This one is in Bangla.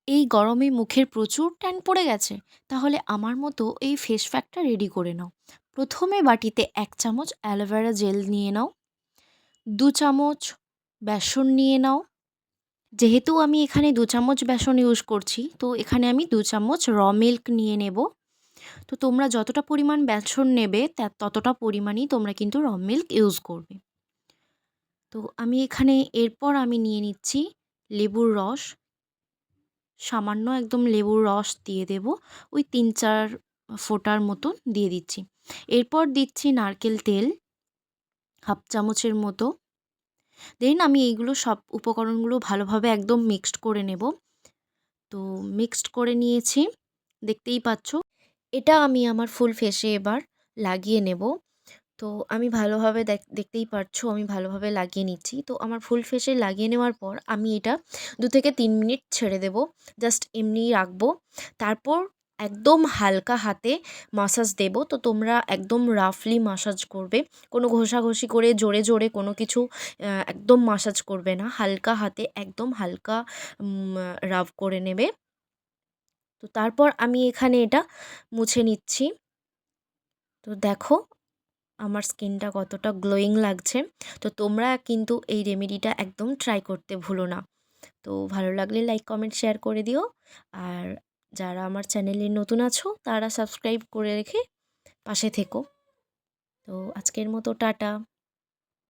এই গরমে মুখের প্রচুর ট্যান পড়ে গেছে, তাহলে আমার মতো এই ফেস প্যাকটা রেডি করে নাও। প্রথমে বাটিতে 1 চামচ অ্যালোভেরা জেল নিয়ে নাও, 2 চামচ বেসন নিয়ে নাও। যেহেতু আমি এখানে 2 চামচ বেসন ইউজ করছি, তো এখানে আমি 2 চামচ মিল্ক নিয়ে নেব। তো তোমরা যতটা পরিমাণ বেসন নেবে ততটা পরিমাণই তোমরা কিন্তু মিল্ক ইউজ করবে। তো আমি এখানে এরপর আমি নিয়ে নিচ্ছি লেবুর রস। সামান্য একদম লেবুর রস দিয়ে দেব, ওই 3-4 ফোঁটার মতন দিয়ে দিচ্ছি। এরপর দিচ্ছি নারকেল তেল হাফ চামচের মতো। দেন আমি এইগুলো সব উপকরণগুলো ভালোভাবে একদম মিক্সড করে নেব। তো মিক্সড করে নিয়েছি, দেখতেই পাচ্ছ। এটা আমি আমার ফুল ফেসে এবার লাগিয়ে নেব। তো আমি ভালোভাবে দেখতেই পারছো আমি ভালোভাবে লাগিয়ে নিচ্ছি। তো আমার ফুল ফেসে লাগিয়ে নেওয়ার পর আমি এটা 2 থেকে 3 মিনিট ছেড়ে দেব। জাস্ট এমনিই রাখবো। তারপর একদম হালকা হাতে মাসাজ দেব। তো তোমরা একদম রাফলি মাসাজ করবে। কোনো ঘষাঘষি করে জোরে জোরে কোনো কিছু একদম মাসাজ করবে না। হালকা হাতে একদম হালকা রাব করে নেবে। তো তারপর আমি এখানে এটা মুছে নিচ্ছি। তো দেখো আমার স্কিনটা কতটা গ্লোয়িং লাগছে। তো তোমরা কিন্তু এই রেমেডিটা একদম ট্রাই করতে ভুলো না। তো ভালো লাগলে লাইক, কমেন্ট, শেয়ার করে দিও। আর যারা আমার চ্যানেলে নতুন আছো তারা সাবস্ক্রাইব করে রেখে পাশে থেকো। তো আজকের মতো টাটা।